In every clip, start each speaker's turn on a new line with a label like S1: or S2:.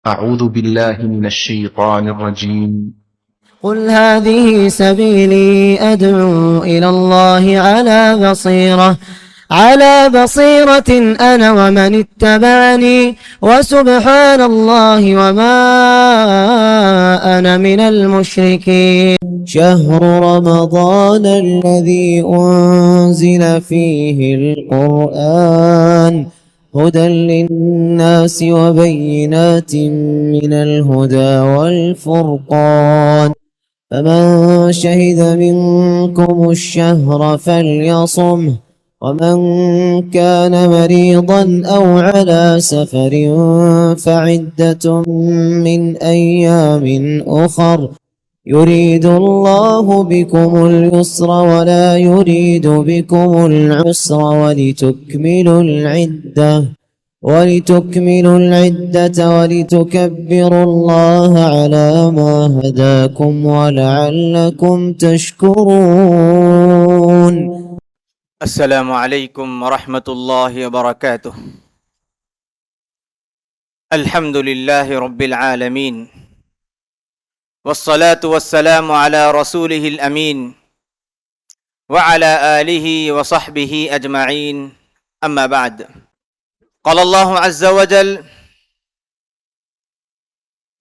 S1: أعوذ بالله من الشيطان الرجيم.
S2: قل هذه سبيلي أدعو إلى الله على بصيرة أنا ومن اتبعني وسبحان الله وما أنا من المشركين. شهر رمضان الذي أنزل فيه القرآن هدى للناس وبينات من الهدى والفرقان فمن شهد منكم الشهر فليصمه ومن كان مريضا أو على سفر فعدة من أيام أخر يريد الله بكم اليسر ولا يريد بكم العسر ولتكملوا العدة ولتكبروا الله على ما هداكم ولعلكم تشكرون.
S3: السلام علیکم ورحمۃ اللہ وبرکاتہ. الحمد للہ رب العالمین والصلاة والسلام على رسوله الامین وعلى آلہ وصحبہ اجمعین. اما بعد. قال اللہ عز وجل: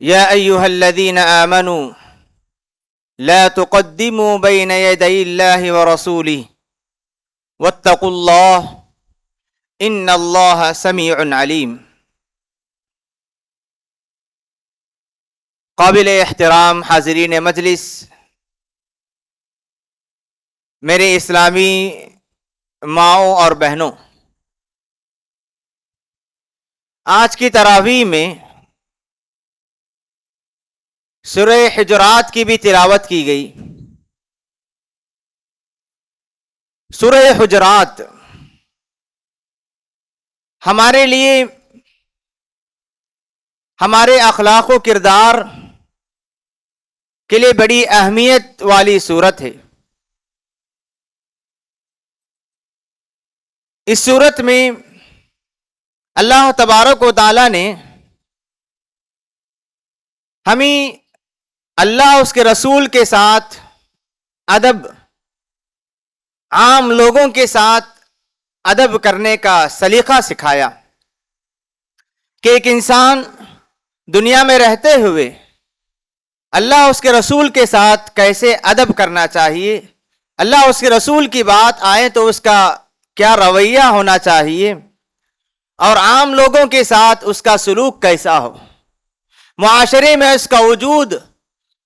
S3: یا ایہا الذین آمنوا لا تقدموا بین یدی اللہ ورسولہ واتقوا اللہ ان اللہ سمیع علیم. قابل احترام حاضرین مجلس، میرے اسلامی ماؤں اور بہنوں، آج کی تراویح میں سورہ حجرات کی بھی تلاوت کی گئی. سورہ حجرات ہمارے لیے ہمارے اخلاق و کردار کے لیے بڑی اہمیت والی سورت ہے. اس سورت میں اللہ تبارک و تعالی نے ہمیں اللہ اس کے رسول کے ساتھ ادب، عام لوگوں کے ساتھ ادب کرنے کا سلیقہ سکھایا کہ ایک انسان دنیا میں رہتے ہوئے اللہ اس کے رسول کے ساتھ کیسے ادب کرنا چاہیے، اللہ اس کے رسول کی بات آئے تو اس کا کیا رویہ ہونا چاہیے، اور عام لوگوں کے ساتھ اس کا سلوک کیسا ہو، معاشرے میں اس کا وجود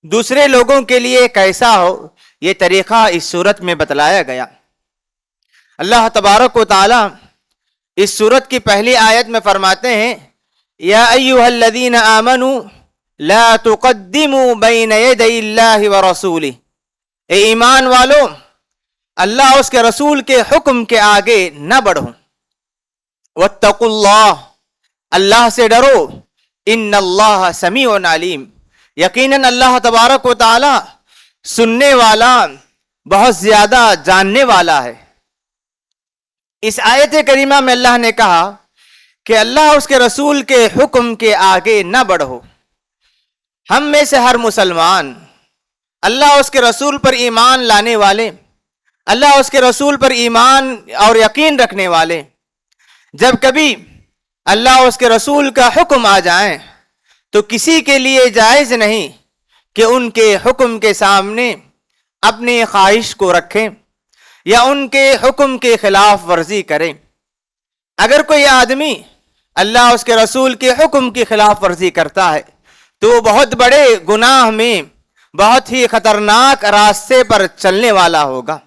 S3: دوسرے لوگوں کے لیے کیسا ہو، یہ طریقہ اس صورت میں بتلایا گیا. اللہ تبارک و تعالی اس سورت کی پہلی آیت میں فرماتے ہیں: یا ایھا الذین آمنوا لا تقدموا بین یدی اللہ ورسولہ. اے ایمان والو، اللہ اس کے رسول کے حکم کے آگے نہ بڑھو. واتقوا اللہ، اللہ سے ڈرو. ان اللہ سمیع علیم، یقیناً اللہ تبارک و تعالی سننے والا، بہت زیادہ جاننے والا ہے. اس آیت کریمہ میں اللہ نے کہا کہ اللہ اس کے رسول کے حکم کے آگے نہ بڑھو. ہم میں سے ہر مسلمان اللہ اس کے رسول پر ایمان لانے والے، اللہ اس کے رسول پر ایمان اور یقین رکھنے والے، جب کبھی اللہ اس کے رسول کا حکم آ جائیں تو کسی کے لیے جائز نہیں کہ ان کے حکم کے سامنے اپنی خواہش کو رکھیں یا ان کے حکم کے خلاف ورزی کریں. اگر کوئی آدمی اللہ اس کے رسول کے حکم کی خلاف ورزی کرتا ہے تو وہ بہت بڑے گناہ میں، بہت ہی خطرناک راستے پر چلنے والا ہوگا.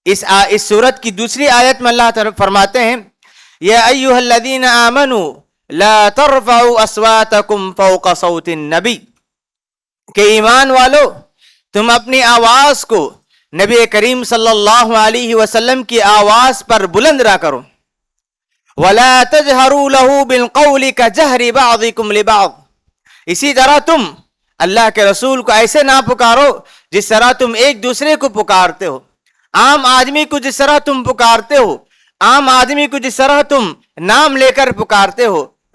S3: اس سورت کی دوسری آیت میں اللہ تعالی فرماتے ہیں: یا ایھا الذین آمنوا لا ترفعوا اصواتکم فوق صوت النبی. کہ ایمان والو، تم اپنی آواز کو نبی کریم صلی اللہ علیہ وسلم کی آواز پر بلند نہ کرو. وَلَا تَجْهَرُوا لَهُ بِالْقَوْلِ كَجَهْرِ بَعْضِكُمْ لِبَعْضٍ. اسی طرح تم اللہ کے رسول کو ایسے نہ پکارو جس طرح تم ایک دوسرے کو پکارتے ہو. عام آدمی کو جس طرح تم پکارتے ہو، عام آدمی کو جس طرح تم نام لے کر پکارتے ہو،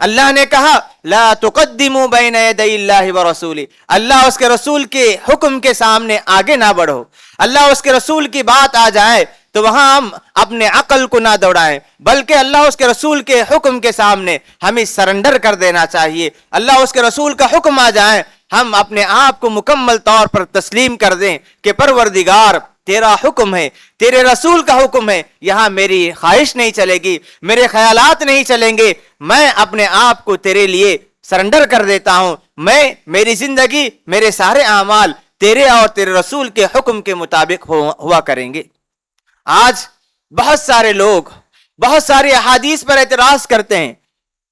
S3: اللہ نے کہا لا تقدموا بین یدی اللہ ورسولہ، اللہ اس کے رسول کے حکم کے سامنے آگے نہ بڑھو، اللہ اس کے رسول کی بات آ جائے تو وہاں ہم اپنے عقل کو نہ دوڑائیں، بلکہ اللہ اس کے رسول کے حکم کے سامنے ہمیں سرنڈر کر دینا چاہیے۔ اللہ اس کے رسول کا حکم آ جائے ہم اپنے آپ کو مکمل طور پر تسلیم کر دیں کہ پروردگار تیرا حکم ہے، تیرے رسول کا حکم ہے، یہاں میری خواہش نہیں چلے گی، میرے خیالات نہیں چلیں گے، میں اپنے آپ کو تیرے لیے سرنڈر کر دیتا ہوں، میری زندگی، میرے سارے اعمال تیرے اور تیرے رسول کے حکم کے مطابق ہوا کریں گے۔ آج بہت سارے لوگ بہت ساری احادیث پر اعتراض کرتے ہیں،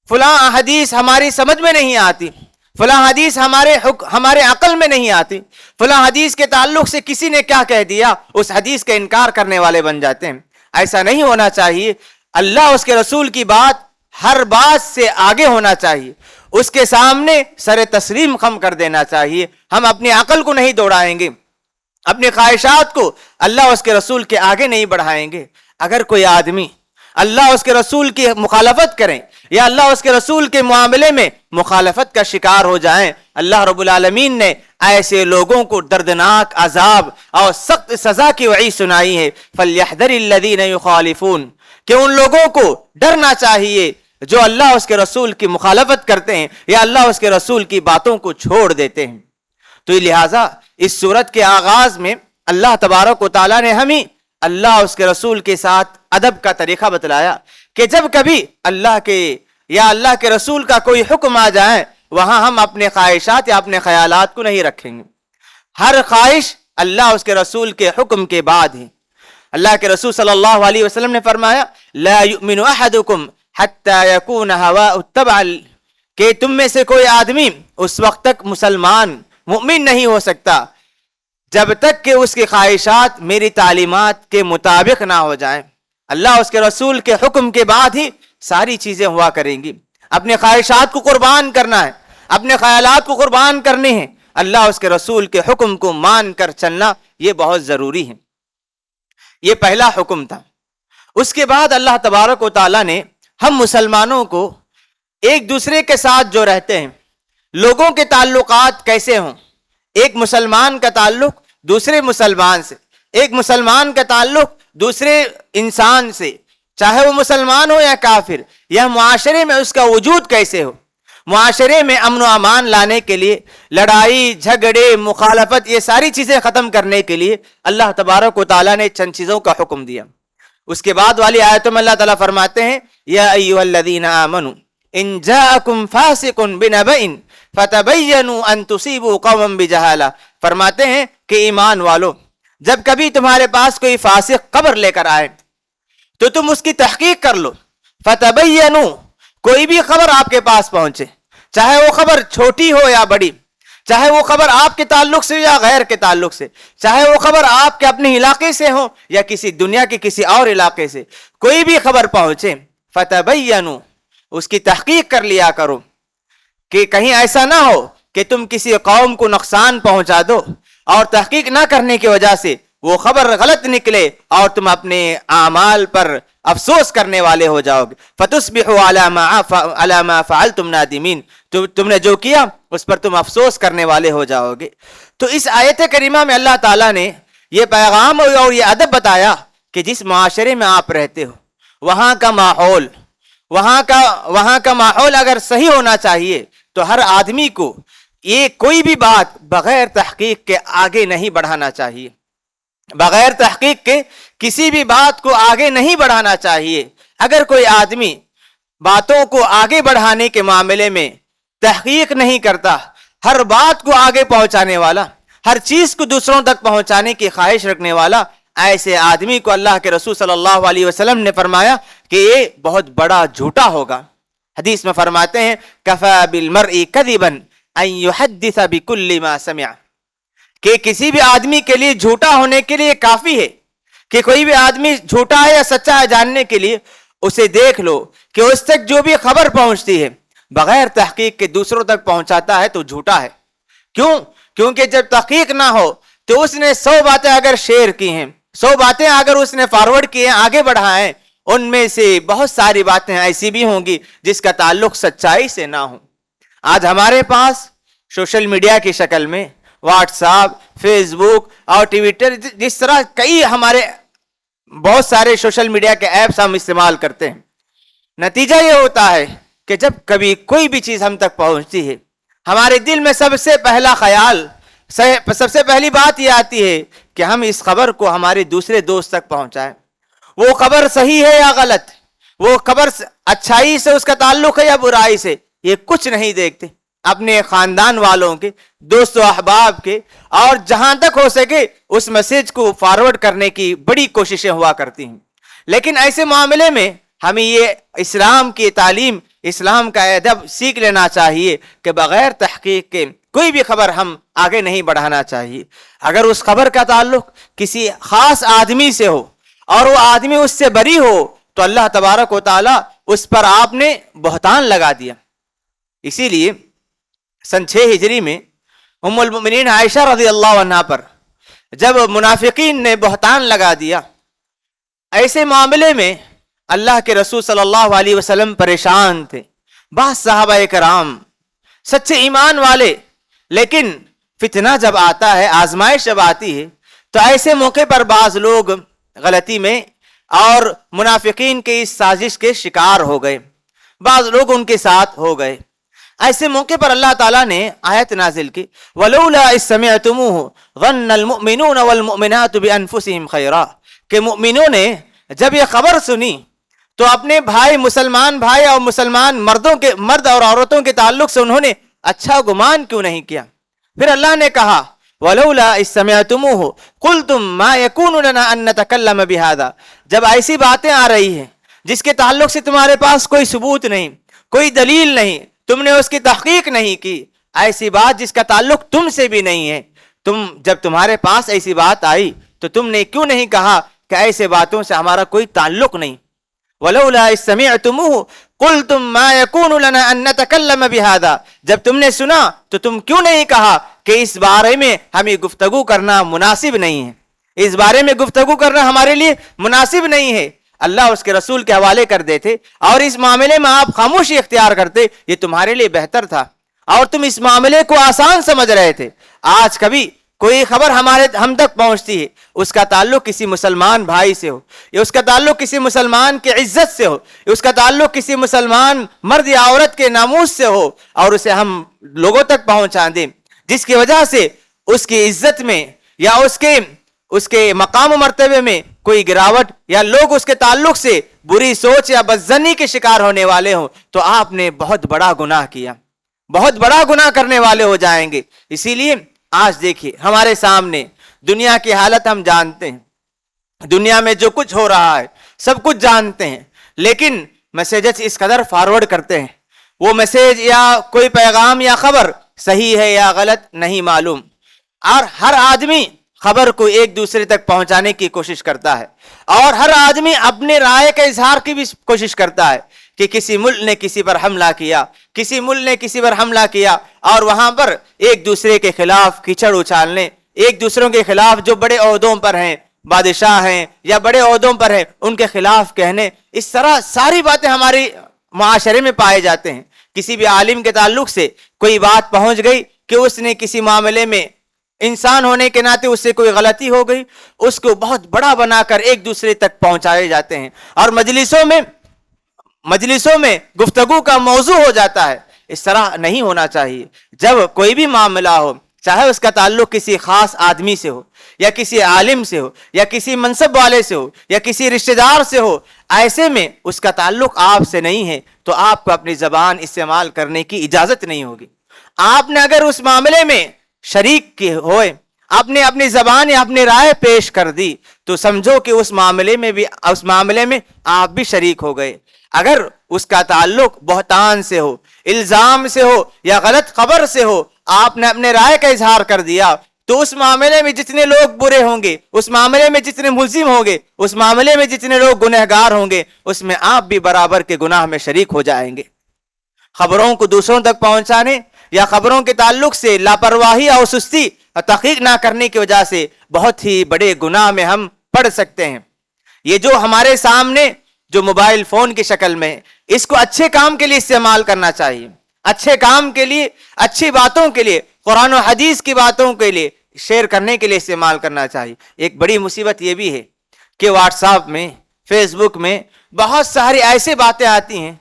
S3: فلاں حدیث ہماری سمجھ میں نہیں آتی، فلاں حدیث ہمارے عقل میں نہیں آتی، فلاں حدیث کے تعلق سے کسی نے کیا کہہ دیا، اس حدیث کا انکار کرنے والے بن جاتے ہیں۔ ایسا نہیں ہونا چاہیے۔ اللہ اس کے رسول کی بات ہر بات سے آگے ہونا چاہیے، اس کے سامنے سر تسلیم خم کر دینا چاہیے۔ ہم اپنی عقل کو نہیں دوڑائیں گے، اپنی خواہشات کو اللہ اس کے رسول کے آگے نہیں بڑھائیں گے۔ اگر کوئی آدمی اللہ اس کے رسول کی مخالفت کریں یا اللہ اس کے رسول کے معاملے میں مخالفت کا شکار ہو جائیں، اللہ رب العالمین نے ایسے لوگوں کو دردناک عذاب اور سخت سزا کی وعید سنائی ہے۔ فَلْيَحْذَرِ الَّذِينَ يُخَالِفُونَ، کہ ان لوگوں کو ڈرنا چاہیے جو اللہ اس کے رسول کی مخالفت کرتے ہیں یا اللہ اس کے رسول کی باتوں کو چھوڑ دیتے ہیں۔ تو لہٰذا اس سورت کے آغاز میں اللہ تبارک و تعالیٰ نے ہمیں اللہ اس کے رسول کے ساتھ ادب کا طریقہ بتلایا کہ جب کبھی اللہ کے یا اللہ کے رسول کا کوئی حکم آ جائے وہاں ہم اپنے خواہشات یا اپنے خیالات کو نہیں رکھیں گے۔ ہر خواہش اللہ اس کے رسول کے حکم کے بعد ہے۔ اللہ کے رسول صلی اللہ علیہ وسلم نے فرمایا لا یؤمن احدکم حتی یکون ہواء تبعا، کہ تم میں سے کوئی آدمی اس وقت تک مسلمان مؤمن نہیں ہو سکتا جب تک کہ اس کی خواہشات میری تعلیمات کے مطابق نہ ہو جائیں۔ اللہ اس کے رسول کے حکم کے بعد ہی ساری چیزیں ہوا کریں گی۔ اپنے خواہشات کو قربان کرنا ہے، اپنے خیالات کو قربان کرنے ہیں، اللہ اس کے رسول کے حکم کو مان کر چلنا یہ بہت ضروری ہے۔ یہ پہلا حکم تھا۔ اس کے بعد اللہ تبارک و تعالیٰ نے ہم مسلمانوں کو ایک دوسرے کے ساتھ جو رہتے ہیں، لوگوں کے تعلقات کیسے ہوں، ایک مسلمان کا تعلق دوسرے مسلمان سے، ایک مسلمان کا تعلق دوسرے انسان سے، چاہے وہ مسلمان ہو یا کافر، یا معاشرے میں اس کا وجود کیسے ہو۔ معاشرے میں امن و امان لانے کے لیے، لڑائی جھگڑے مخالفت یہ ساری چیزیں ختم کرنے کے لیے اللہ تبارک و تعالیٰ نے چند چیزوں کا حکم دیا۔ اس کے بعد والی آیتوں میں اللہ تعالیٰ فرماتے ہیں یا ایھا الذین آمنوا ان جاءکم فاسق بنبأ فتبینوا ان تصیبوا قوما بجہالہ، فرماتے ہیں کہ ایمان والو جب کبھی تمہارے پاس کوئی فاسق خبر لے کر آئے تو تم اس کی تحقیق کر لو۔ فتبینوا، کوئی بھی خبر آپ کے پاس پہنچے، چاہے وہ خبر چھوٹی ہو یا بڑی، چاہے وہ خبر آپ کے تعلق سے یا غیر کے تعلق سے، چاہے وہ خبر آپ کے اپنے علاقے سے ہو یا کسی دنیا کے کسی اور علاقے سے، کوئی بھی خبر پہنچے فتبینوا، اس کی تحقیق کر لیا کرو کہ کہیں ایسا نہ ہو کہ تم کسی قوم کو نقصان پہنچا دو اور تحقیق نہ کرنے کی وجہ سے وہ خبر غلط نکلے اور تم اپنے اعمال پر افسوس کرنے والے ہو جاؤ گے۔ فتصبحوا علی ما فعلتم نادمین، تم نے جو کیا اس پر تم افسوس کرنے والے ہو جاؤ گے۔ تو اس آیت کریمہ میں اللہ تعالیٰ نے یہ پیغام اور یہ ادب بتایا کہ جس معاشرے میں آپ رہتے ہو وہاں کا ماحول اگر صحیح ہونا چاہیے تو ہر آدمی کو یہ کوئی بھی بات بغیر تحقیق کے آگے نہیں بڑھانا چاہیے، بغیر تحقیق کے کسی بھی بات کو آگے نہیں بڑھانا چاہیے۔ اگر کوئی آدمی باتوں کو آگے بڑھانے کے معاملے میں تحقیق نہیں کرتا، ہر بات کو آگے پہنچانے والا، ہر چیز کو دوسروں تک پہنچانے کی خواہش رکھنے والا، ایسے آدمی کو اللہ کے رسول صلی اللہ علیہ وسلم نے فرمایا کہ یہ بہت بڑا جھوٹا ہوگا۔ حدیث میں فرماتے ہیں کفا بالمرء کذبا ان یحدث بکل ما سمع، کہ کسی بھی آدمی کے لیے جھوٹا ہونے کے لیے کافی ہے کہ کوئی بھی آدمی جھوٹا ہے یا سچا ہے جاننے کے لیے اسے دیکھ لو کہ اس تک جو بھی خبر پہنچتی ہے بغیر تحقیق کے دوسروں تک پہنچاتا ہے تو جھوٹا ہے۔ کیونکہ جب تحقیق نہ ہو تو اس نے 100 باتیں اگر شیئر کی ہیں، 100 باتیں اگر اس نے فارورڈ کی ہیں، آگے بڑھائیں، ان میں سے بہت ساری باتیں ایسی بھی ہوں گی جس کا تعلق سچائی سے نہ ہو۔ آج ہمارے پاس سوشل میڈیا کی شکل میں واٹس ایپ، فیس بک اور ٹویٹر، جس طرح کئی ہمارے بہت سارے سوشل میڈیا کے ایپس ہم استعمال کرتے ہیں۔ نتیجہ یہ ہوتا ہے کہ جب کبھی کوئی بھی چیز ہم تک پہنچتی ہے، ہمارے دل میں سب سے پہلا خیال، سب سے پہلی بات یہ آتی ہے کہ ہم اس خبر کو ہمارے دوسرے دوست تک پہنچائیں۔ وہ خبر صحیح ہے یا غلط، وہ خبر اچھائی سے اس کا تعلق ہے یا برائی سے، یہ کچھ نہیں دیکھتے۔ اپنے خاندان والوں کے، دوست و احباب کے، اور جہاں تک ہو سکے اس میسج کو فارورڈ کرنے کی بڑی کوششیں ہوا کرتی ہیں۔ لیکن ایسے معاملے میں ہمیں یہ اسلام کی تعلیم، اسلام کا ادب سیکھ لینا چاہیے کہ بغیر تحقیق کے کوئی بھی خبر ہم آگے نہیں بڑھانا چاہیے۔ اگر اس خبر کا تعلق کسی خاص آدمی سے ہو اور وہ آدمی اس سے بری ہو تو اللہ تبارک و تعالی اس پر آپ نے بہتان لگا دیا۔ اسی لیے سن 6 ہجری میں ام المؤمنین عائشہ رضی اللہ عنہا پر جب منافقین نے بہتان لگا دیا، ایسے معاملے میں اللہ کے رسول صلی اللہ علیہ وسلم پریشان تھے۔ بعض صحابہ کرام سچے ایمان والے، لیکن فتنہ جب آتا ہے، آزمائش جب آتی ہے، تو ایسے موقع پر بعض لوگ غلطی میں اور منافقین کے اس سازش کے شکار ہو گئے، بعض لوگ ان کے ساتھ ہو گئے۔ ایسے موقع پر اللہ تعالیٰ نے آیت نازل کی، وَلَوْلَا إِذْ سَمِعْتُمُوهُ ظَنَّ الْمُؤْمِنُونَ وَالْمُؤْمِنَاتُ بِأَنفُسِهِمْ خَيْرًا، کہ مؤمنوں نے جب یہ خبر سنی تو اپنے بھائی، مسلمان بھائی اور مسلمان مرد اور عورتوں کے تعلق سے انہوں نے اچھا گمان کیوں نہیں کیا؟ پھر اللہ نے کہا وَلَوْلَا إِذْ سَمِعْتُمُوهُ قُلْتُمْ مَا يَكُونُ لَنَا أَن نَّتَكَلَّمَ بِهَذَا، جب ایسی باتیں آ رہی ہیں جس کے تعلق سے تمہارے پاس کوئی ثبوت نہیں، کوئی دلیل نہیں، تم نے اس کی تحقیق نہیں کی، ایسی بات جس کا تعلق تم سے بھی نہیں ہے، جب تمہارے پاس ایسی بات آئی تو تم نے کیوں نہیں کہا کہ ایسے باتوں سے ہمارا کوئی تعلق نہیں؟ وَلَوْلَا إِذْ سَمِعْتُمُوهُ قُلْتُمْ مَا يَكُونُ لَنَا أَن نَّتَكَلَّمَ بِهَذَا، جب تم نے سنا تو تم کیوں نہیں کہا کہ اس بارے میں ہمیں گفتگو کرنا مناسب نہیں ہے، اس بارے میں گفتگو کرنا ہمارے لیے مناسب نہیں ہے؟ اللہ اس کے رسول کے حوالے کر دیتے اور اس معاملے میں آپ خاموشی اختیار کرتے، یہ تمہارے لیے بہتر تھا، اور تم اس معاملے کو آسان سمجھ رہے تھے۔ آج کبھی کوئی خبر ہم تک پہنچتی ہے، اس کا تعلق کسی مسلمان بھائی سے ہو، یا اس کا تعلق کسی مسلمان کی عزت سے ہو، یا اس کا تعلق کسی مسلمان مرد یا عورت کے ناموس سے ہو، اور اسے ہم لوگوں تک پہنچا دیں، جس کی وجہ سے اس کی عزت میں یا اس کے مقام و مرتبے میں کوئی گراوٹ، یا لوگ اس کے تعلق سے بری سوچ یا بدظنی کے شکار ہونے والے ہوں، تو آپ نے بہت بڑا گناہ کیا، بہت بڑا گناہ کرنے والے ہو جائیں گے۔ اسی لیے آج دیکھیے ہمارے سامنے دنیا کی حالت ہم جانتے ہیں، دنیا میں جو کچھ ہو رہا ہے سب کچھ جانتے ہیں، لیکن میسیجز اس قدر فارورڈ کرتے ہیں، وہ میسیج یا کوئی پیغام یا خبر صحیح ہے یا غلط نہیں معلوم، اور ہر آدمی خبر کو ایک دوسرے تک پہنچانے کی کوشش کرتا ہے، اور ہر آدمی اپنے رائے کا اظہار کی بھی کوشش کرتا ہے کہ کسی ملک نے کسی پر حملہ کیا، کسی ملک نے کسی پر حملہ کیا، اور وہاں پر ایک دوسرے کے خلاف کیچڑ اچھالنے، ایک دوسروں کے خلاف جو بڑے عہدوں پر ہیں، بادشاہ ہیں یا بڑے عہدوں پر ہیں، ان کے خلاف کہنے، اس طرح ساری باتیں ہماری معاشرے میں پائے جاتے ہیں۔ کسی بھی عالم کے تعلق سے کوئی بات پہنچ گئی کہ اس نے کسی معاملے میں انسان ہونے کے ناطے اس سے کوئی غلطی ہو گئی، اس کو بہت بڑا بنا کر ایک دوسرے تک پہنچائے جاتے ہیں، اور مجلسوں میں گفتگو کا موضوع ہو جاتا ہے۔ اس طرح نہیں ہونا چاہیے۔ جب کوئی بھی معاملہ ہو، چاہے اس کا تعلق کسی خاص آدمی سے ہو، یا کسی عالم سے ہو، یا کسی منصب والے سے ہو، یا کسی رشتہ دار سے ہو، ایسے میں اس کا تعلق آپ سے نہیں ہے تو آپ کو اپنی زبان استعمال کرنے کی اجازت نہیں ہوگی۔ آپ نے اگر اس معاملے میں شریک ہوئے، آپ نے اپنی زبان یا اپنی رائے پیش کر دی، تو سمجھو کہ اس معاملے میں آپ بھی شریک ہو گئے۔ اگر اس کا تعلق بہتان سے ہو، الزام سے ہو، یا غلط خبر سے ہو، آپ نے اپنے رائے کا اظہار کر دیا، تو اس معاملے میں جتنے لوگ برے ہوں گے، اس معاملے میں جتنے ملزم ہوں گے، اس معاملے میں جتنے لوگ گنہگار ہوں گے، اس میں آپ بھی برابر کے گناہ میں شریک ہو جائیں گے۔ خبروں کو دوسروں تک پہنچانے یا خبروں کے تعلق سے لاپرواہی اور سستی اور تحقیق نہ کرنے کی وجہ سے بہت ہی بڑے گناہ میں ہم پڑ سکتے ہیں۔ یہ جو ہمارے سامنے جو موبائل فون کی شکل میں، اس کو اچھے کام کے لیے استعمال کرنا چاہیے، اچھے کام کے لیے، اچھی باتوں کے لیے، قرآن و حدیث کی باتوں کے لیے شیئر کرنے کے لیے استعمال کرنا چاہیے۔ ایک بڑی مصیبت یہ بھی ہے کہ واٹس ایپ میں، فیس بک میں بہت ساری ایسی باتیں آتی ہیں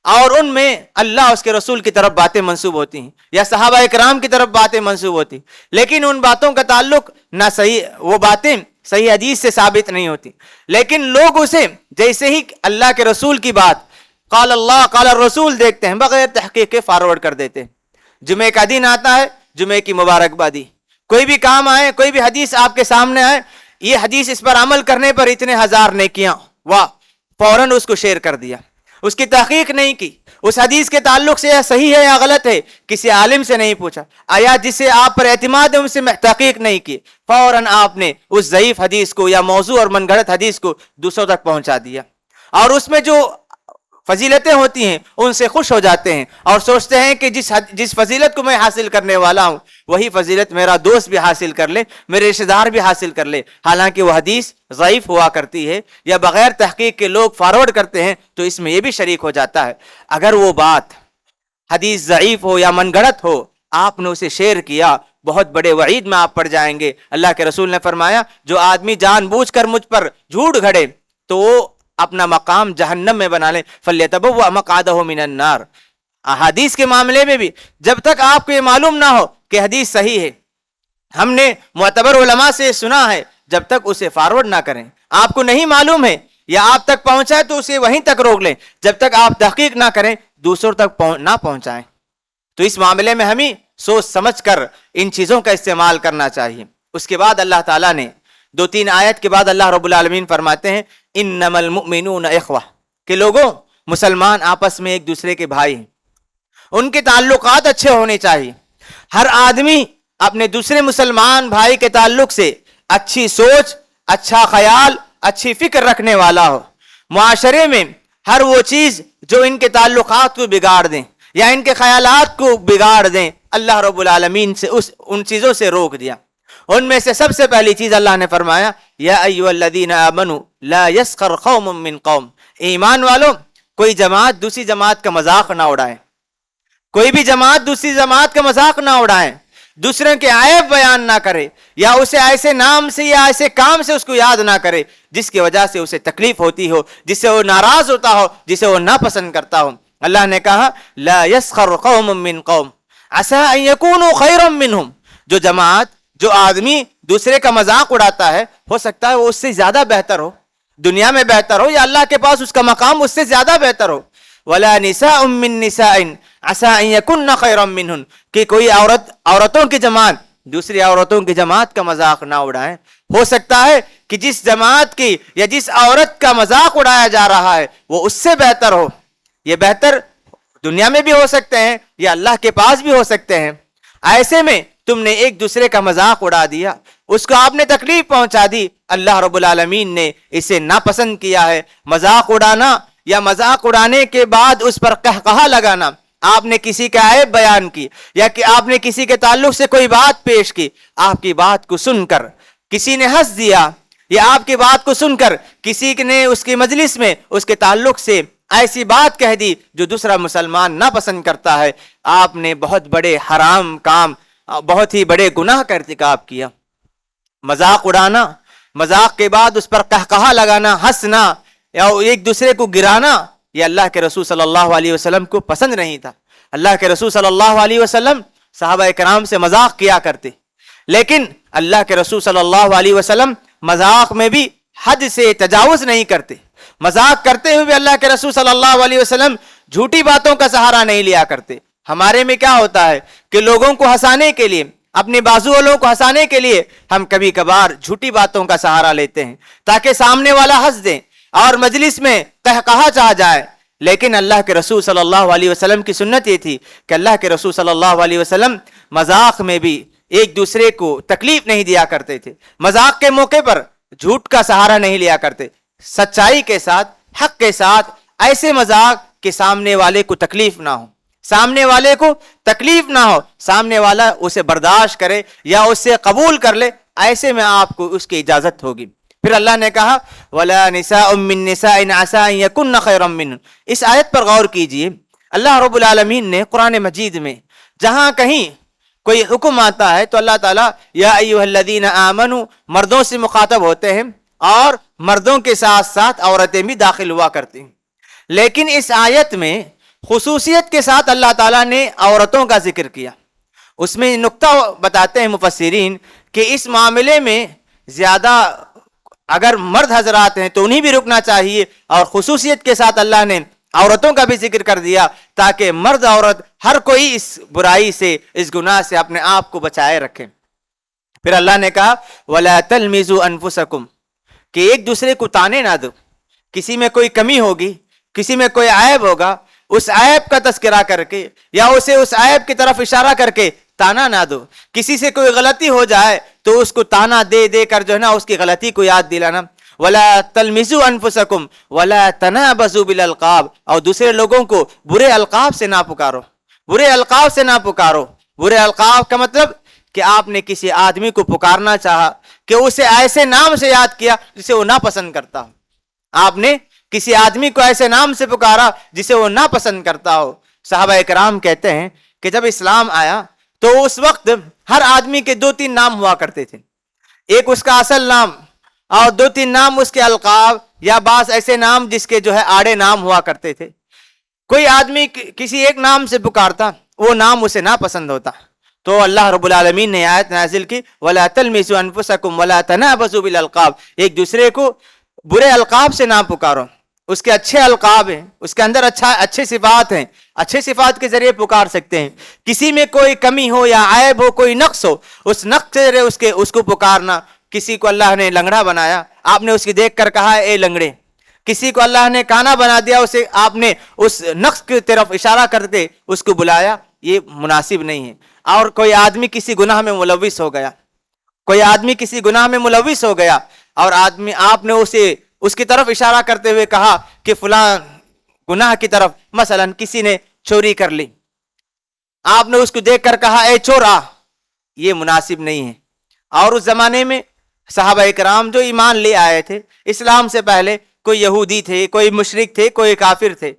S3: اور ان میں اللہ اس کے رسول کی طرف باتیں منسوب ہوتی ہیں یا صحابہ اکرام کی طرف باتیں منسوب ہوتی ہیں، لیکن ان باتوں کا تعلق نہ صحیح، وہ باتیں صحیح حدیث سے ثابت نہیں ہوتی، لیکن لوگ اسے جیسے ہی اللہ کے رسول کی بات قال اللہ قال الرسول دیکھتے ہیں بغیر تحقیق کے فارورڈ کر دیتے ہیں۔ جمعے کا دن آتا ہے، جمعے کی مبارکبادی، کوئی بھی کام آئے، کوئی بھی حدیث آپ کے سامنے آئے، یہ حدیث اس پر عمل کرنے پر اتنے ہزار نیکیاں، واہ، فوراً اس کو شیئر کر دیا، اس کی تحقیق نہیں کی، اس حدیث کے تعلق سے یہ صحیح ہے یا غلط ہے کسی عالم سے نہیں پوچھا، آیا جسے آپ پر اعتماد ہے ان سے تحقیق نہیں کی، فوراً آپ نے اس ضعیف حدیث کو یا موضوع اور من گھڑت حدیث کو دوسروں تک پہنچا دیا، اور اس میں جو فضیلتیں ہوتی ہیں ان سے خوش ہو جاتے ہیں اور سوچتے ہیں کہ جس فضیلت کو میں حاصل کرنے والا ہوں وہی فضیلت میرا دوست بھی حاصل کر لے، میرے رشتہ دار بھی حاصل کر لے، حالانکہ وہ حدیث ضعیف ہوا کرتی ہے یا بغیر تحقیق کے لوگ فارورڈ کرتے ہیں تو اس میں یہ بھی شریک ہو جاتا ہے۔ اگر وہ بات حدیث ضعیف ہو یا من گھڑت ہو، آپ نے اسے شیئر کیا، بہت بڑے وعید میں آپ پڑ جائیں گے۔ اللہ کے رسول نے فرمایا جو آدمی جان بوجھ کر مجھ پر جھوٹ گھڑے تو وہ اپنا مقام جہنم میں بنا لے، فَلْيَتَبَوَّأْ مَقْعَدَهُ مِنَ النَّارِ۔ احادیث کے معاملے میں بھی جب تک آپ کو یہ معلوم نہ ہو کہ حدیث صحیح ہے، ہم نے معتبر علماء سے سنا ہے، جب تک اسے فارورڈ نہ کریں، آپ کو نہیں معلوم ہے یا آپ تک پہنچا ہے تو اسے وہیں تک روک لیں، جب تک آپ تحقیق نہ کریں دوسروں تک نہ پہنچائیں۔ تو اس معاملے میں ہمیں سوچ سمجھ کر ان چیزوں کا استعمال کرنا چاہیے۔ اس کے بعد اللہ تعالیٰ نے 2-3 آیت کے بعد اللہ رب العالمین فرماتے ہیں انما المؤمنون اخوہ، کہ لوگوں مسلمان آپس میں ایک دوسرے کے بھائی ہیں، ان کے تعلقات اچھے ہونے چاہیے۔ ہر آدمی اپنے دوسرے مسلمان بھائی کے تعلق سے اچھی سوچ، اچھا خیال، اچھی فکر رکھنے والا ہو۔ معاشرے میں ہر وہ چیز جو ان کے تعلقات کو بگاڑ دیں یا ان کے خیالات کو بگاڑ دیں، اللہ رب العالمین سے ان چیزوں سے روک دیا۔ ان میں سے سب سے پہلی چیز اللہ نے فرمایا یا ایھا الذین آمنوا لا یسخر قوم من قوم، ایمان والو کوئی جماعت دوسری جماعت کا مذاق نہ اڑائے، کوئی بھی جماعت دوسری جماعت کا مذاق نہ اڑائے، دوسروں کے عیب بیان نہ کرے یا اسے ایسے نام سے یا ایسے کام سے اس کو یاد نہ کرے جس کی وجہ سے اسے تکلیف ہوتی ہو، جس سے وہ ناراض ہوتا ہو، جسے وہ ناپسند کرتا ہو۔ اللہ نے کہا لا یسخر قوم من قوم عسى ان یکونوا خیرا منہم، جو جماعت، جو آدمی دوسرے کا مذاق اڑاتا ہے ہو سکتا ہے وہ اس سے زیادہ بہتر ہو، دنیا میں بہتر ہو یا اللہ کے پاس اس کا مقام اس سے زیادہ بہتر ہو۔ ولا نساء من نساء عسى ان يكن خيرا منهن، کہ کوئی عورتوں کی جماعت دوسری عورتوں کی جماعت کا مذاق نہ اڑائے، ہو سکتا ہے کہ جس جماعت کی یا جس عورت کا مذاق اڑایا جا رہا ہے وہ اس سے بہتر ہو۔ یہ بہتر دنیا میں بھی ہو سکتے ہیں یا اللہ کے پاس بھی ہو سکتے ہیں۔ ایسے میں تم نے ایک دوسرے کا مذاق اڑا دیا، اس کو آپ نے تکلیف پہنچا دی، اللہ رب العالمین نے اسے ناپسند کیا ہے۔ مذاق اڑانا یا مذاق اڑانے کے بعد اس پر قہقہا لگانا، آپ نے کسی کا عیب بیان کی یا کہ آپ نے کسی کے تعلق سے کوئی بات پیش کی، آپ کی بات کو سن کر کسی نے ہنس دیا یا آپ کی بات کو سن کر کسی نے اس کی مجلس میں اس کے تعلق سے ایسی بات کہہ دی جو دوسرا مسلمان ناپسند کرتا ہے، آپ نے بہت بڑے حرام کام، بہت ہی بڑے گناہ کا ارتکاب کیا۔ مذاق اڑانا، مذاق کے بعد اس پر قہقہا لگانا، ہنسنا یا ایک دوسرے کو گرانا، یہ اللہ کے رسول صلی اللہ علیہ وسلم کو پسند نہیں تھا۔ اللہ کے رسول صلی اللہ علیہ وسلم صحابہ کرام سے مذاق کیا کرتے، لیکن اللہ کے رسول صلی اللہ علیہ وسلم مذاق میں بھی حد سے تجاوز نہیں کرتے۔ مذاق کرتے ہوئے بھی اللہ کے رسول صلی اللہ علیہ وسلم جھوٹی باتوں کا سہارا نہیں لیا کرتے۔ ہمارے میں کیا ہوتا ہے کہ لوگوں کو ہنسانے کے لیے، اپنے بازو والوں کو ہنسانے کے لیے ہم کبھی کبھار جھوٹی باتوں کا سہارا لیتے ہیں تاکہ سامنے والا ہنس دیں اور مجلس میں قہقہا چاہ جائے۔ لیکن اللہ کے رسول صلی اللہ علیہ وسلم کی سنت یہ تھی کہ اللہ کے رسول صلی اللہ علیہ وسلم مذاق میں بھی ایک دوسرے کو تکلیف نہیں دیا کرتے تھے، مذاق کے موقع پر جھوٹ کا سہارا نہیں لیا کرتے، سچائی کے ساتھ، حق کے ساتھ ایسے مذاق کہ سامنے والے کو تکلیف نہ ہو، سامنے والے کو تکلیف نہ ہو، سامنے والا اسے برداشت کرے یا اسے قبول کر لے، ایسے میں آپ کو اس کی اجازت ہوگی۔ پھر اللہ نے کہا وَلَا نِسَاءٌ مِّن نِسَاءٍ عَسَىٰ أَن يَكُنَّ خَيْرًا مِّنْهُنَّ. اس آیت پر غور کیجئے. اللہ رب العالمین نے قرآن مجید میں جہاں کہیں کوئی حکم آتا ہے تو اللہ تعالیٰ یا ایھا الذین آمنوا مردوں سے مخاطب ہوتے ہیں اور مردوں کے ساتھ ساتھ عورتیں بھی داخل ہوا کرتی ہیں. لیکن اس آیت میں خصوصیت کے ساتھ اللہ تعالیٰ نے عورتوں کا ذکر کیا. اس میں نقطہ بتاتے ہیں مفسرین کہ اس معاملے میں زیادہ اگر مرد حضرات ہیں تو انہیں بھی رکنا چاہیے، اور خصوصیت کے ساتھ اللہ نے عورتوں کا بھی ذکر کر دیا تاکہ مرد عورت ہر کوئی اس برائی سے، اس گناہ سے اپنے آپ کو بچائے رکھے. پھر اللہ نے کہا وَلَا تَلْمِزُوا أَنفُسَكُمْ کہ ایک دوسرے کو تانے نہ دو. کسی میں کوئی کمی ہوگی، کسی میں کوئی عیب ہوگا، اس عیب کا تذکرہ کر کے یا اسے اس عیب کی طرف اشارہ کر کے تانا نہ دو. کسی سے کوئی غلطی ہو جائے تو اس کو تانا دے دے کر جو ہے نا اس کی غلطی کو یاد دلانا. وَلَا تَلْمِزُوا أَنفُسَكُمْ وَلَا تَنَابَزُوا بِالْأَلْقَابِ اور دوسرے لوگوں کو برے القاب سے نہ پکارو. برے القاب سے نہ پکارو. برے القاب کا مطلب کہ آپ نے کسی آدمی کو پکارنا چاہا کہ اسے ایسے نام سے یاد کیا جسے وہ ناپسند کرتا ہو. آپ نے کسی آدمی کو ایسے نام سے پکارا جسے وہ ناپسند کرتا ہو. صحابہ کرام کہتے ہیں کہ جب اسلام آیا تو اس وقت ہر آدمی کے 2-3 نام ہوا کرتے تھے. ایک اس کا اصل نام اور 2-3 نام اس کے القاب یا بعض ایسے نام جس کے جو ہے آڑے نام ہوا کرتے تھے. کوئی آدمی کسی ایک نام سے پکارتا وہ نام اسے ناپسند ہوتا تو اللہ رب العالمین نے آیت نازل کی وَلَا تَلْمِزُوا أَنفُسَكُمْ وَلَا تَنَابَزُوا بِالْأَلْقَابِ ایک دوسرے کو برے القاب سے نہ پکارو. اس کے اچھے القاب ہیں، اس کے اندر اچھے صفات ہیں، اچھے صفات کے ذریعے پکار سکتے ہیں. کسی میں کوئی کمی ہو یا عیب ہو، کوئی نقص ہو، اس نقص کے ذریعے اس کو پکارنا. کسی کو اللہ نے لنگڑا بنایا، آپ نے اس کی دیکھ کر کہا اے لنگڑے. کسی کو اللہ نے کانا بنا دیا، اسے آپ نے اس نقص کی طرف اشارہ کر کے اس کو بلایا. یہ مناسب نہیں ہے. اور کوئی آدمی کسی گناہ میں ملوث ہو گیا، کوئی آدمی کسی گناہ میں ملوث ہو گیا اور آپ نے اسے اس کی طرف اشارہ کرتے ہوئے کہا کہ فلاں گناہ کی طرف، مثلا کسی نے چوری کر لی، آپ نے اس کو دیکھ کر کہا اے چور آ، یہ مناسب نہیں ہے. اور اس زمانے میں صحابہ کرام جو ایمان لے آئے تھے اسلام سے پہلے، کوئی یہودی تھے، کوئی مشرک تھے، کوئی کافر تھے.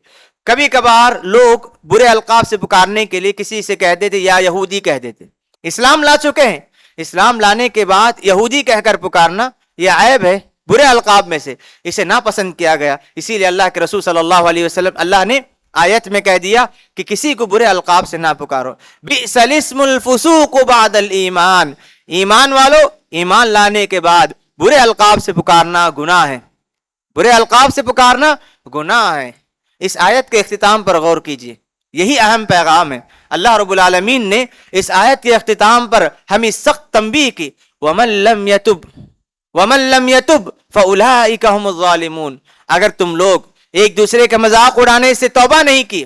S3: کبھی کبھار لوگ برے القاب سے پکارنے کے لیے کسی سے کہہ دیتے یا یہودی کہہ دیتے. اسلام لا چکے ہیں، اسلام لانے کے بعد یہودی کہہ کر پکارنا یہ عیب ہے، برے القاب میں سے، اسے ناپسند کیا گیا. اسی لیے اللہ کے رسول صلی اللہ علیہ وسلم اللہ نے آیت میں کہہ دیا کہ کسی کو برے القاب سے نہ پکارو. بئس الاسم الفسوق بعد الایمان ایمان والو، ایمان لانے کے بعد برے القاب سے پکارنا گناہ ہے. برے القاب سے پکارنا گناہ ہے. اس آیت کے اختتام پر غور کیجئے، یہی اہم پیغام ہے. اللہ رب العالمین نے اس آیت کے اختتام پر ہمیں سخت تنبیہ کی وَمَن لَمْ يَتُبْ فَأُولَٰئِكَ هُمُ الظَّالِمُونَ اگر تم لوگ ایک دوسرے کا مذاق اڑانے سے توبہ نہیں کی،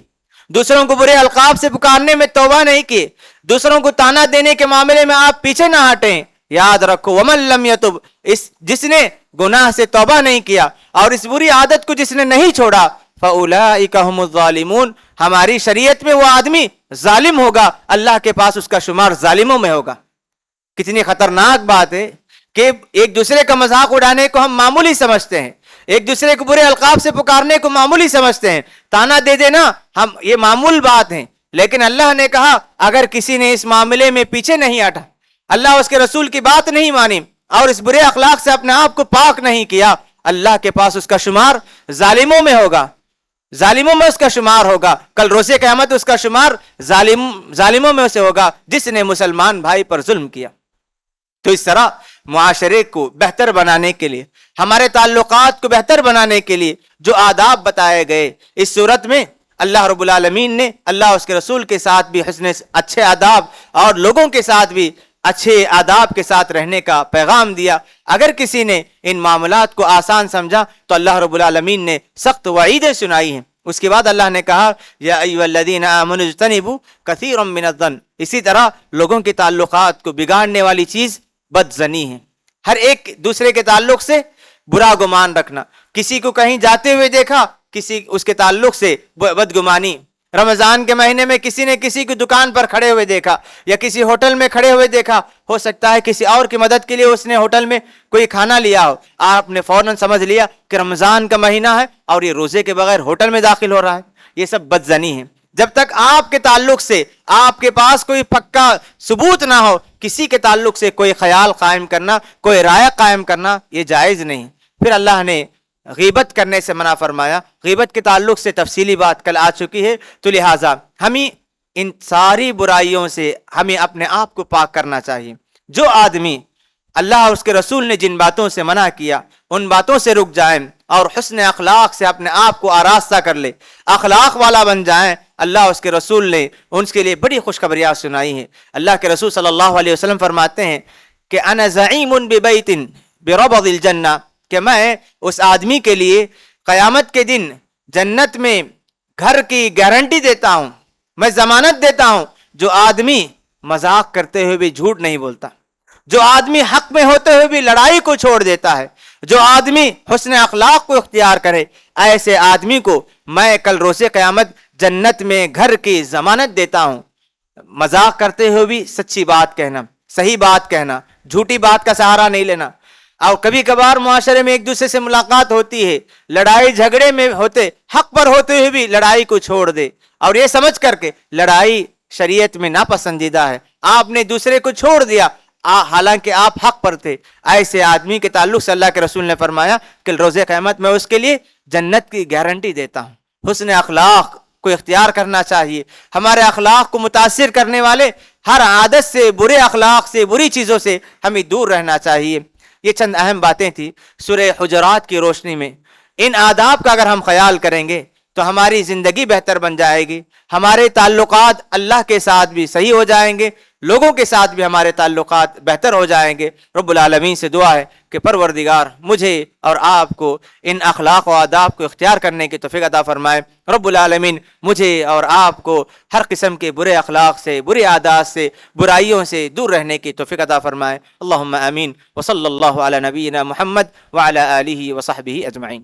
S3: دوسروں کو برے القاب سے پکارنے میں توبہ نہیں کی، دوسروں کو تانا دینے کے معاملے میں آپ پیچھے نہ ہٹیں، یاد رکھو وَمَن لَمْ يَتُبْ جس نے گناہ سے توبہ نہیں کیا اور اس بری عادت کو جس نے نہیں چھوڑا، فَأُولَٰئِكَ هُمُ الظَّالِمُونَ ہماری شریعت میں وہ آدمی ظالم ہوگا، اللہ کے پاس اس کا شمار ظالموں میں ہوگا. کتنی خطرناک بات ہے کہ ایک دوسرے کا مذاق اڑانے کو ہم معمولی سمجھتے ہیں، ایک دوسرے کو برے القاب سے پکارنے کو معمولی سمجھتے ہیں، تانا دے دینا ہم یہ معمول بات ہیں. لیکن اللہ نے کہا اگر کسی نے اس معاملے میں پیچھے نہیں ہٹا، اللہ اس کے رسول کی بات نہیں مانی اور اس برے اخلاق سے اپنے آپ کو پاک نہیں کیا، اللہ کے پاس اس کا شمار ظالموں میں ہوگا، ظالموں میں اس کا شمار ہوگا. کل روز قیامت اس کا شمار ظالموں میں سے ہوگا جس نے مسلمان بھائی پر ظلم کیا. تو اس طرح معاشرے کو بہتر بنانے کے لیے، ہمارے تعلقات کو بہتر بنانے کے لیے جو آداب بتائے گئے اس صورت میں اللہ رب العالمین نے اللہ اس کے رسول کے ساتھ بھی اچھے آداب اور لوگوں کے ساتھ بھی اچھے آداب کے ساتھ رہنے کا پیغام دیا. اگر کسی نے ان معاملات کو آسان سمجھا تو اللہ رب العالمین نے سخت وعیدیں سنائی ہیں. اس کے بعد اللہ نے کہا یا ایھا الذین آمنوا اجتنبوا کثیرا من الظن اسی طرح لوگوں کے تعلقات کو بگاڑنے والی چیز بد ظنی ہے. ہر ایک دوسرے کے تعلق سے برا گمان رکھنا، کسی کو کہیں جاتے ہوئے دیکھا، کسی اس کے تعلق سے بدگمانی، رمضان کے مہینے میں کسی نے کسی کی دکان پر کھڑے ہوئے دیکھا یا کسی ہوٹل میں کھڑے ہوئے دیکھا، ہو سکتا ہے کسی اور کی مدد کے لیے اس نے ہوٹل میں کوئی کھانا لیا ہو، آپ نے فوراً سمجھ لیا کہ رمضان کا مہینہ ہے اور یہ روزے کے بغیر ہوٹل میں داخل ہو رہا ہے۔ یہ سب بدظنی ہے۔ جب تک آپ کے تعلق سے آپ کے پاس کوئی پکا ثبوت نہ ہو، کسی کے تعلق سے کوئی خیال قائم کرنا، کوئی رائے قائم کرنا یہ جائز نہیں۔ پھر اللہ نے غیبت کرنے سے منع فرمایا۔ غیبت کے تعلق سے تفصیلی بات کل آ چکی ہے، تو لہٰذا ہمیں ان ساری برائیوں سے ہمیں اپنے آپ کو پاک کرنا چاہیے۔ جو آدمی اللہ اور اس کے رسول نے جن باتوں سے منع کیا ان باتوں سے رک جائیں اور حسن اخلاق سے اپنے آپ کو آراستہ کر لے، اخلاق والا بن جائیں، اللہ اور اس کے رسول نے ان کے لیے بڑی خوشخبریاں سنائی ہیں۔ اللہ کے رسول صلی اللہ علیہ وسلم فرماتے ہیں کہ انا زعیم ببیت بربض الجنہ، کہ میں اس آدمی کے لیے قیامت کے دن جنت میں گھر کی گارنٹی دیتا ہوں، میں ضمانت دیتا ہوں، جو آدمی مذاق کرتے ہوئے بھی جھوٹ نہیں بولتا، جو آدمی حق میں ہوتے ہوئے بھی لڑائی کو چھوڑ دیتا ہے، جو آدمی حسن اخلاق کو اختیار کرے، ایسے آدمی کو میں کل روز قیامت جنت میں گھر کی ضمانت دیتا ہوں۔ مذاق کرتے ہوئے بھی سچی بات کہنا، صحیح بات کہنا، جھوٹی بات کا سہارا نہیں لینا۔ اور کبھی کبھار معاشرے میں ایک دوسرے سے ملاقات ہوتی ہے، لڑائی جھگڑے میں ہوتے، حق پر ہوتے ہوئے بھی لڑائی کو چھوڑ دے اور یہ سمجھ کر کے لڑائی شریعت میں ناپسندیدہ ہے، آپ نے دوسرے کو چھوڑ دیا حالانکہ آپ حق پر تھے، ایسے آدمی کے تعلق سے اللہ کے رسول نے فرمایا کہ روز قیامت میں اس کے لیے جنت کی گارنٹی دیتا ہوں۔ حسن اخلاق کو اختیار کرنا چاہیے۔ ہمارے اخلاق کو متاثر کرنے والے ہر عادت سے، برے اخلاق سے، بری چیزوں سے ہمیں دور رہنا چاہیے۔ یہ چند اہم باتیں تھیں سورہ حجرات کی روشنی میں۔ ان آداب کا اگر ہم خیال کریں گے تو ہماری زندگی بہتر بن جائے گی، ہمارے تعلقات اللہ کے ساتھ بھی صحیح ہو جائیں گے، لوگوں کے ساتھ بھی ہمارے تعلقات بہتر ہو جائیں گے۔ رب العالمین سے دعا ہے کہ پروردگار مجھے اور آپ کو ان اخلاق و آداب کو اختیار کرنے کی توفیق عطا فرمائے۔ رب العالمین مجھے اور آپ کو ہر قسم کے برے اخلاق سے، برے عادات سے، برائیوں سے دور رہنے کی توفیق عطا فرمائے۔ اللہم آمین۔ وصلی اللہ علی نبینا محمد وعلی آلہ وصحبہ اجمعین۔